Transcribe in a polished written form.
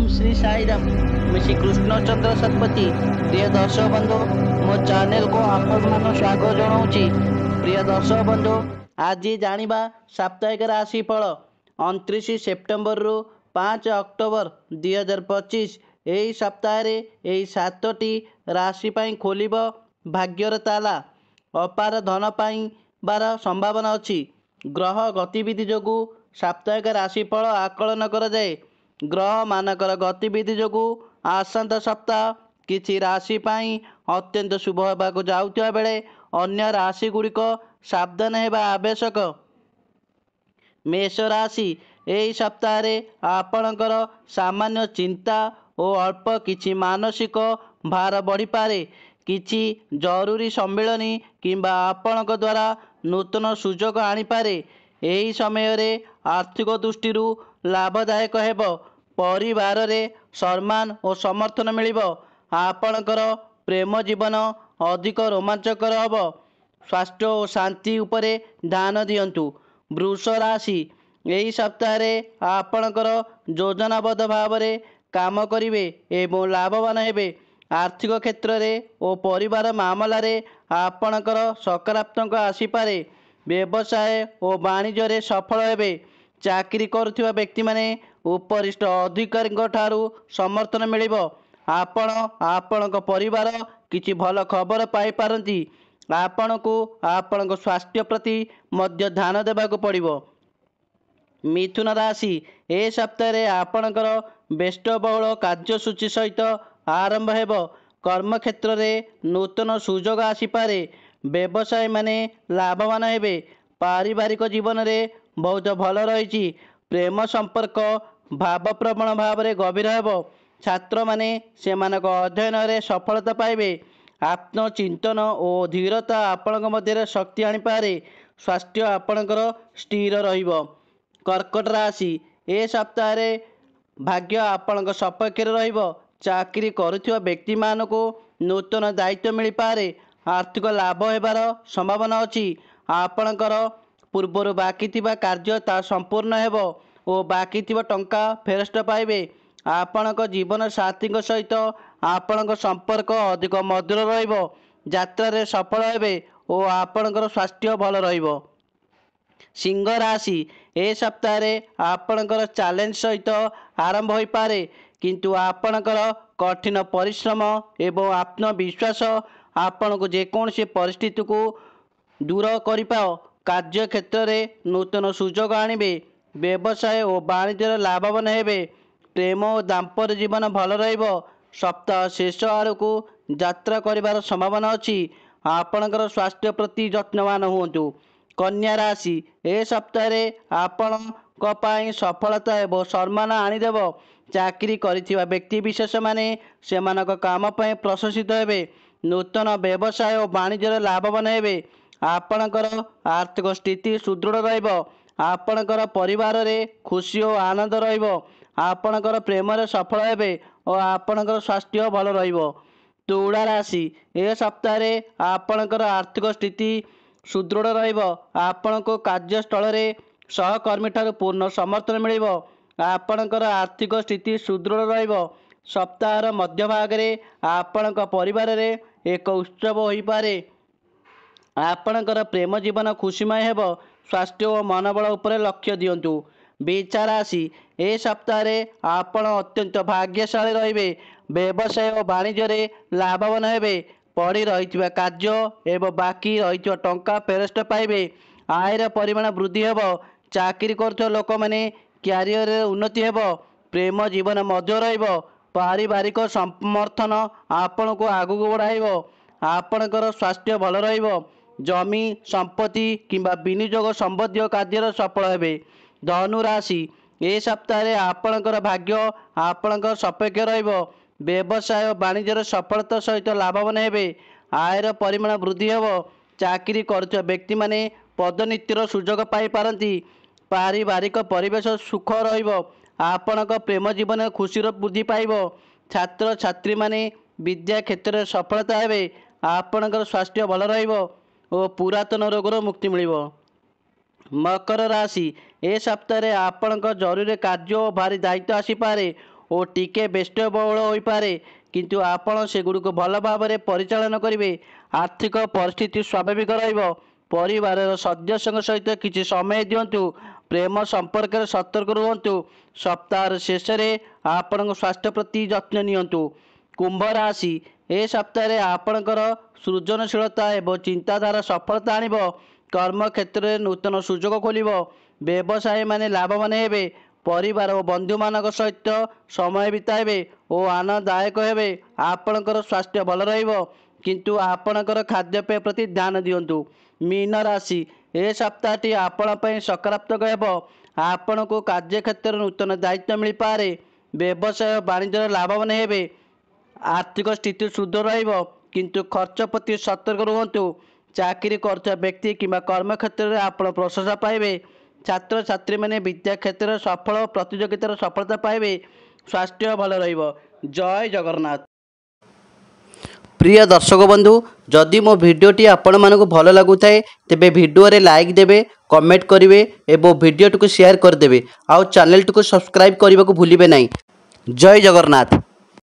श्री साईराम। मैं श्री कृष्णचंद्र शतपथी। प्रिय दर्शक बंधु, मो चैनल को आपण मान स्वागत जनाऊँगी। प्रिय दर्शक बंधु, आज जानिबा साप्ताहिक राशिफल 29 सेप्टेम्बर रु 5 अक्टोबर 2025। यही सप्ताह यही 7टी राशि पाई खोलिब भाग्यर ताला। अपार धन पाइबार संभावना अछि। ग्रह गतिविधि जोगु साप्ताहिक राशिफल आकलन कराए। ग्रह मानकर गतिविधि जोगु आसंता सप्ताह किछि राशि पाई अत्यंत शुभ होबाकु जाउतिबा बेले अन्य राशि गुड़िक सावधान हेबा आवश्यक। मेष राशि यही सप्ताह आपणकर सामान्य चिंता और अल्प किछि मानसिक भार बढ़ी पारे। किछि जरूरी सम्मिलनी किंबा आपणक द्वारा नूतन सुजोग आनी पारे। यही समय रे आर्थिक दृष्टि लाभदायक हेब। परिवार रे सम्मान और समर्थन मिलिब। आपणकर प्रेम जीवन अधिक रोमांचकर हब। स्वास्थ्य और शांति उपरे ध्यान दियंतु। वृष राशि यही सप्ताह आपणकर योजनाबद्ध भाव में काम करिवे एवं लाभवान हेबे। आर्थिक क्षेत्र रे और परिवार मामला रे आपणकर सकारात्मक आसीपारे। व्यवसाय और वाणिज्य रे सफल हेबे। चाकरी करुथिबा व्यक्ति माने उपरिष्ठ अधिकारी ठारू समर्थन मिलिब। आपण आपणक परिवार किछि भल खबर पाई पारंती। आपणको आपणक स्वास्थ्य प्रति मध्य ध्यान देबाक पड़िबो। मिथुन राशि ए सप्ताह आपणकर व्यस्तबहुल कार्यसूची सहित आरंभ हेब। कर्म क्षेत्र रे नूतन सुजोग आसीपारे। व्यवसाय माने लाभवान हेबे। पारिवारिक जीवन रे बहुत भल रही। प्रेम संपर्क भावप्रवण भाव में गभीर हेब। छात्र माने सेमानक अध्ययन रे सफलता पाइबे। आत्मचिंतन और धीरता आपणक मध्य शक्ति आनीपारे। स्वास्थ्य आपणकर स्थिर रहिबो। कर्कट राशि ए सप्ताह भाग्य आपणक सपक्ष रहिबो। चाकरी करुथिबा व्यक्ति मानकु नूतन दायित्व मिल पारे। आर्थिक लाभ हेबार संभावना अछि। आपणकर पूर्वर बाकी थिबा कार्य ता संपूर्ण हेबो और बाकी थिबा टंका फेरस्त पाइबे। आपणक जीवन साथी सहित आपणक संपर्क अधिक मधुर रहिबो। यात्रा रे सफल हेबे और आपणकर स्वास्थ्य भल रहिबो। सिंह राशि ए सप्ताह आपणकर चैलेंज सहित आरंभ हो पारे, किंतु आपणकर कठिन परिश्रम एवं आत्मविश्वास आपण को जेकोसी परिस्थिति को दूर करिपाओ। कार्य क्षेत्र में नूतन सुजोग आनिबे। व्यवसाय और वाणिज्य लाभवान हेबे। प्रेम और दाम्पत्य जीवन भल रहिबो। सप्ताह शेष आड़कू यात्रा करिवार संभावना अछि। आपणकर स्वास्थ्य प्रति यत्नवान हुंतु। कन्या राशि ए सप्ताह आपण सफलता एवं सम्मान आनीदेव। चाकरी करिथिबा व्यक्ति विशेष माने सेमानक काम पय प्रशंसित हेबे। नूतन व्यवसाय और वाणिज्य लाभवान हेबे। आपणकर आर्थिक स्थिति सुदृढ़ रहिबो। आपणकर परिवार रे खुशी और आनंद रहिबो। आपणकर प्रेम रे सफल हेबे और आपणकर स्वास्थ्य भल रहिबो। तुला राशि ए सप्ताह आपणकर आर्थिक स्थिति सुदृढ़ रहिबो। आपणको कार्यस्थल रे सहकर्मी ठारू पूर्ण समर्थन मिलिबो। आपणकर आर्थिक स्थिति सुदृढ़ रहिबो। सप्ताहर मध्य भाग रे आपणक परिवार रे एक उत्सव होई पारे। आपणकर प्रेम जीवन खुशीमय हेब। स्वास्थ्य और मनोबल उपरे लक्ष्य दियंतु। बिछा राशि ए सप्ताह आपण अत्यंत भाग्यशाली रहिबे। व्यवसाय और वाणिज्य रे लाभवान हेबे। पड़ी रहिथिबा कार्य एवं बाकी रहिथिबा टंका फेरस्त पाइबे। आयर परिमाण वृद्धि हेब। चाकरी करथिबा लोक माने क्यारियर रे उन्नति हेब। प्रेम जीवन मधुर रहिबो। पारिवारिक समर्थन आपण को आगु बढ़ाइबो। आपणकर स्वास्थ्य भल रहिबो। जमी संपत्ति किंबा विनियोग संबंधी कार्य सफल हेबे। धनु राशि ए सप्ताह आपणकर भाग्य आपणकर सपेक्ष रहिबो। व्यवसाय वाणिज्य सफलता सहित लाभवान हेबे। आयर परिमाण वृद्धि हेब। चाकरी करुथिबा व्यक्ति माने पदोन्नतिर सुजोग पाई पारंती। पारिवारिक परिवेश सुख रहिबो। आपणक प्रेम जीवन खुशी वृद्धि पाइबो। छात्र छात्री माने विद्या क्षेत्र में सफलता हेबे। आपणकर स्वास्थ्य भल रहिबो और पुरातन रोगर मुक्ति मिलिबो। मकर राशि ए सप्ताह आपणक जरूरी कार्य और भारी दायित्व आसीपारे। ଓ ଟିକେ ବ୍ୟସ୍ତବହୁଳ ହୋଇପାରେ, କିନ୍ତୁ ଆପଣ ସେଗୁଡ଼ିକୁ ଭଲ ଭାବରେ ପରିଚାଳନା କରିବେ। ଆର୍ଥିକ ପରିସ୍ଥିତି ସ୍ୱାଭାବିକ ରହିବ। ପରିବାରର ସଦସ୍ୟଙ୍କ ସହିତ କିଛି ସମୟ ଦିଅନ୍ତୁ। ପ୍ରେମ ସମ୍ପର୍କରେ ସତର୍କ ରୁହନ୍ତୁ। ସପ୍ତାହର ଶେଷରେ ଆପଣଙ୍କ ସ୍ୱାସ୍ଥ୍ୟ ପ୍ରତି ଯତ୍ନ ନିଅନ୍ତୁ। କୁମ୍ଭ ରାଶି, ଏ ସପ୍ତାହରେ ଆପଣଙ୍କର ସୃଜନଶୀଳତା ଏବଂ ଚିନ୍ତାଧାରା ସଫଳତା ଆଣିବ। କର୍ମକ୍ଷେତ୍ରରେ ନୂତନ ସୁଯୋଗ ଖୋଲିବ। ବ୍ୟବସାୟୀମାନେ ଲାଭବାନ ହେବେ। ପରିବାର ଓ ବନ୍ଧୁମାନଙ୍କ ସହିତ ସମୟ ବିତାଇବେ ଓ ଆନନ୍ଦଦାୟକ ହେବେ। ଆପଣଙ୍କର ସ୍ୱାସ୍ଥ୍ୟ ଭଲ ରହିବ, କିନ୍ତୁ ଆପଣଙ୍କର ଖାଦ୍ୟପେୟ ପ୍ରତି ଧ୍ୟାନ ଦିଅନ୍ତୁ। ମୀନ ରାଶି, ଏ ସପ୍ତାହଟି ଆପଣଙ୍କ ପାଇଁ ସକାରାତ୍ମକ ହେବ। ଆପଣଙ୍କୁ କାର୍ଯ୍ୟକ୍ଷେତ୍ରରେ ନୂତନ ଦାୟିତ୍ୱ ମିଳିପାରେ। ବ୍ୟବସାୟ ବାଣିଜ୍ୟରେ ଲାଭବାନ ହେବେ। ଆର୍ଥିକ ସ୍ଥିତି ସୁଦୃଢ଼ ରହିବ, କିନ୍ତୁ ଖର୍ଚ୍ଚ ପ୍ରତି ସତର୍କ ରୁହନ୍ତୁ। ଚାକିରି କରୁଥିବା ବ୍ୟକ୍ତି କିମ୍ବା କର୍ମକ୍ଷେତ୍ରରେ ଆପଣ ପ୍ରଶଂସା ପାଇବେ। ଛାତ୍ରଛାତ୍ରୀମାନେ ବିଦ୍ୟା କ୍ଷେତ୍ରରେ ସଫଳ ଓ ପ୍ରତିଯୋଗିତାରେ ସଫଳତା ପାଇବେ। ସ୍ୱାସ୍ଥ୍ୟ ଭଲ ରହିବ। ଜୟ ଜଗନ୍ନାଥ। ପ୍ରିୟ ଦର୍ଶକ ବନ୍ଧୁ, ଯଦି ମୋ ଭିଡ଼ିଓଟି ଆପଣମାନଙ୍କୁ ଭଲ ଲାଗୁଥାଏ ତେବେ ଭିଡ଼ିଓରେ ଲାଇକ୍ ଦେବେ, କମେଣ୍ଟ କରିବେ ଏବଂ ଭିଡ଼ିଓଟିକୁ ସେୟାର କରିଦେବେ। ଆଉ ଚ୍ୟାନେଲଟିକୁ ସବସ୍କ୍ରାଇବ୍ କରିବାକୁ ଭୁଲିବେ ନାହିଁ। ଜୟ ଜଗନ୍ନାଥ।